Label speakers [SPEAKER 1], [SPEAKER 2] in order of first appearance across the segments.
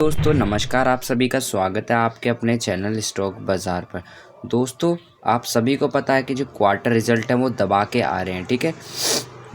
[SPEAKER 1] दोस्तों नमस्कार, आप सभी का स्वागत है आपके अपने चैनल स्टॉक बाज़ार पर। दोस्तों आप सभी को पता है कि जो क्वार्टर रिज़ल्ट है वो दबा के आ रहे हैं, ठीक है।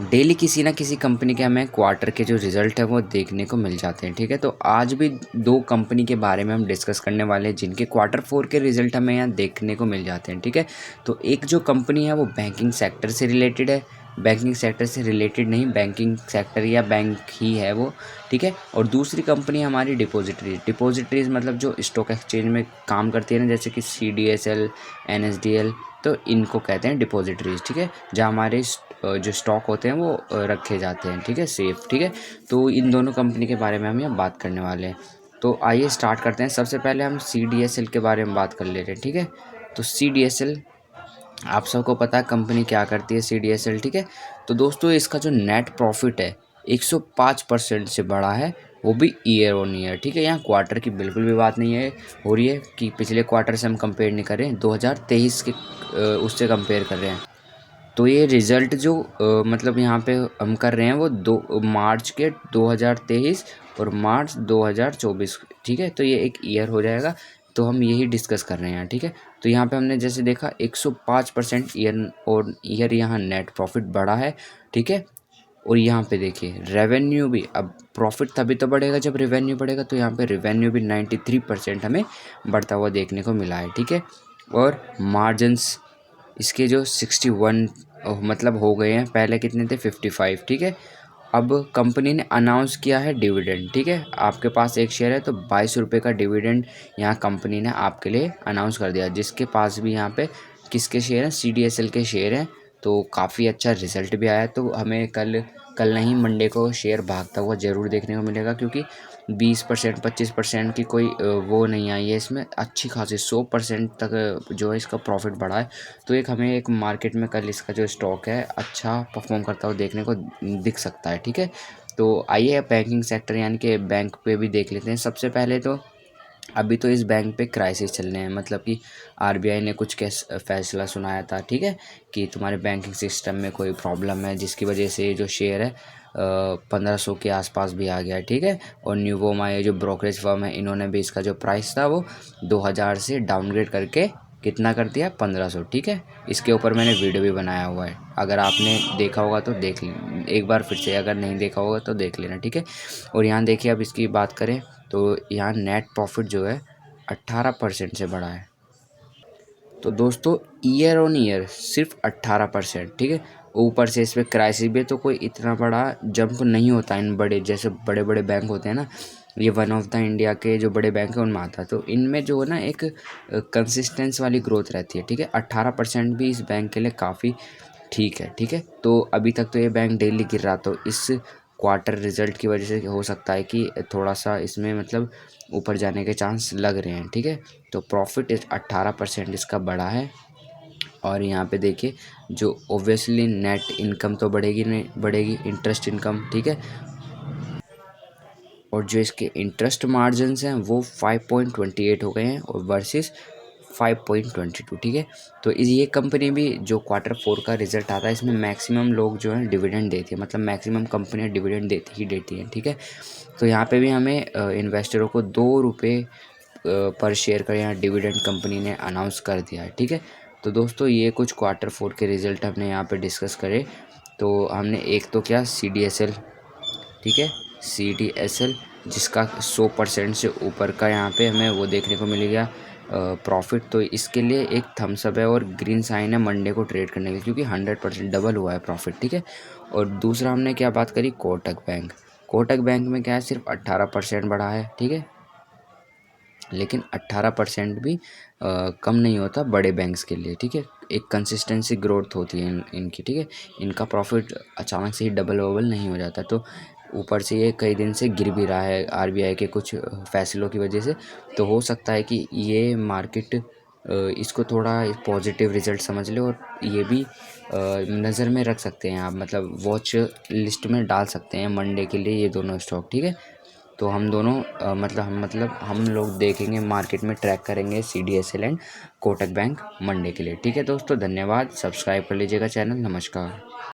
[SPEAKER 1] डेली किसी ना किसी कंपनी के हमें क्वार्टर के जो रिज़ल्ट है वो देखने को मिल जाते हैं, ठीक है। तो आज भी दो कंपनी के बारे में हम डिस्कस करने वाले हैं जिनके क्वार्टर 4 के रिज़ल्ट हमें यहाँ देखने को मिल जाते हैं, ठीक है। तो एक जो कंपनी है वो बैंकिंग सेक्टर से रिलेटेड है, बैंकिंग सेक्टर से रिलेटेड नहीं, बैंकिंग सेक्टर या बैंक ही है वो, ठीक है। और दूसरी कंपनी हमारी डिपॉजिटरीज मतलब जो स्टॉक एक्सचेंज में काम करती है ना, जैसे कि CDSL, NSDL, तो इनको कहते हैं डिपॉजिटरीज, ठीक है। जहाँ हमारे जो स्टॉक होते हैं वो रखे जाते हैं, ठीक है, सेफ, ठीक है। तो इन दोनों कंपनी के बारे में हम यहाँ बात करने वाले हैं। तो आइए स्टार्ट करते हैं। सबसे पहले हम CDSL के बारे में बात कर ले रहे हैं, ठीक है। तो CDSL आप सबको पता है कंपनी क्या करती है CDSL, ठीक है। तो दोस्तों इसका जो नेट प्रॉफिट है 105% से बढ़ा है, वो भी ईयर ऑन ईयर, ठीक है। यहाँ क्वार्टर की बिल्कुल भी बात नहीं है हो रही है कि पिछले क्वार्टर से हम कंपेयर नहीं कर रहे हैं, 2023 के उससे कंपेयर कर रहे हैं। तो ये रिज़ल्ट जो मतलब यहाँ पे हम कर रहे हैं वो 2 मार्च के 2023 और मार्च 2024, ठीक है। तो ये एक ईयर हो जाएगा, तो हम यही डिस्कस कर रहे हैं यहाँ, ठीक है। तो यहाँ पे हमने जैसे देखा 105% ईयर और ईयर यहाँ नेट प्रॉफिट बढ़ा है, ठीक है। और यहाँ पे देखिए रेवेन्यू भी, अब प्रॉफिट तभी तो बढ़ेगा जब रेवेन्यू बढ़ेगा, तो यहाँ पे रेवेन्यू भी 93% हमें बढ़ता हुआ देखने को मिला है, ठीक है। और मार्जिन्स इसके जो 61 मतलब हो गए हैं, पहले कितने थे 55, ठीक है। अब कंपनी ने अनाउंस किया है डिविडेंड, ठीक है। आपके पास एक शेयर है तो 22 रुपये का डिविडेंड यहाँ कंपनी ने आपके लिए अनाउंस कर दिया। जिसके पास भी यहाँ पे किसके शेयर हैं, CDSL के शेयर हैं। तो काफ़ी अच्छा रिजल्ट भी आया है, तो हमें कल कल नहीं मंडे को शेयर भागता हुआ ज़रूर देखने को मिलेगा, क्योंकि 20% 25% की कोई वो नहीं आई है इसमें, अच्छी खासी 100% तक जो है इसका प्रॉफिट बढ़ा है। तो एक हमें एक मार्केट में कल इसका जो स्टॉक है अच्छा परफॉर्म करता हुआ देखने को दिख सकता है, ठीक है। तो आइए बैंकिंग सेक्टर यानी कि बैंक पे भी देख लेते हैं। सबसे पहले तो अभी तो इस बैंक पे क्राइसिस चल रहे हैं, मतलब कि RBI ने कुछ केस फैसला सुनाया था, ठीक है, कि तुम्हारे बैंकिंग सिस्टम में कोई प्रॉब्लम है, जिसकी वजह से जो शेयर है 1500 के आसपास भी आ गया है, ठीक है। और न्यूवोमा ये जो ब्रोकरेज फर्म है, इन्होंने भी इसका जो प्राइस था वो 2000 से डाउनग्रेड करके कितना कर दिया, 1500, ठीक है। इसके ऊपर मैंने वीडियो भी बनाया हुआ है, अगर आपने देखा होगा तो देख एक बार फिर से, अगर नहीं देखा होगा तो देख लेना, ठीक है। और यहाँ देखिए अब इसकी बात करें तो यहाँ नेट प्रॉफिट जो है 18% से बढ़ा है। तो दोस्तों ईयर ऑन ईयर सिर्फ 18%, ठीक है। ऊपर से इसमें क्राइसिस भी है, तो कोई इतना बड़ा जंप नहीं होता इन बड़े, जैसे बड़े बड़े बैंक होते हैं ना, ये वन ऑफ द इंडिया के जो बड़े बैंक हैं उनमें आता है। तो इनमें जो है ना एक कंसिस्टेंस वाली ग्रोथ रहती है, ठीक है। 18% भी इस बैंक के लिए काफ़ी ठीक है, ठीक है। तो अभी तक तो ये बैंक डेली गिर रहा, तो इस क्वार्टर रिजल्ट की वजह से हो सकता है कि थोड़ा सा इसमें मतलब ऊपर जाने के चांस लग रहे हैं, ठीक है। तो प्रॉफिट 18% इसका बढ़ा है। और यहाँ पे देखिए जो ओब्वियसली नेट इनकम तो बढ़ेगी, नहीं बढ़ेगी, इंटरेस्ट इनकम, ठीक है। और जो इसके इंटरेस्ट मार्जिन्स हैं वो 5.28 हो गए हैं और वर्सेस 5.22, ठीक है। तो ये कंपनी भी जो क्वार्टर 4 का रिजल्ट आता है इसमें मैक्सिमम लोग जो हैं डिविडेंड देती है, मतलब मैक्सिमम कंपनियां डिविडेंड देती हैं, ठीक है। तो यहाँ पे भी हमें इन्वेस्टरों को 2 रुपये पर शेयर का यहाँ डिविडेंड कंपनी ने अनाउंस कर दिया है, ठीक है। तो दोस्तों ये कुछ क्वार्टर 4 के रिज़ल्ट हमने यहाँ पे डिस्कस करे। तो हमने एक तो क्या CDSL, ठीक है, CDSL जिसका 100% से ऊपर का यहाँ पे हमें वो देखने को मिल गया प्रॉफिट। तो इसके लिए एक थम्स अप है और ग्रीन साइन है मंडे को ट्रेड करने के लिए, क्योंकि 100% डबल हुआ है प्रॉफिट, ठीक है। और दूसरा हमने क्या बात करी, कोटक बैंक। कोटक बैंक में क्या है, सिर्फ 18% बढ़ा है, ठीक है। लेकिन 18% भी कम नहीं होता बड़े बैंक्स के लिए, ठीक है। एक कंसिस्टेंसी ग्रोथ होती है इनकी, ठीक है। इनका प्रॉफिट अचानक से ही डबल वबल नहीं हो जाता। तो ऊपर से ये कई दिन से गिर भी रहा है RBI के कुछ फैसलों की वजह से। तो हो सकता है कि ये मार्केट इसको थोड़ा पॉजिटिव रिजल्ट समझ ले, और ये भी नज़र में रख सकते हैं आप, मतलब वॉच लिस्ट में डाल सकते हैं मंडे के लिए ये दोनों स्टॉक, ठीक है। तो हम दोनों मतलब हम लोग देखेंगे, मार्केट में ट्रैक करेंगे CDSL and Kotak bank Monday के लिए, ठीक है। दोस्तों धन्यवाद, सब्सक्राइब कर लीजिएगा चैनल। नमस्कार।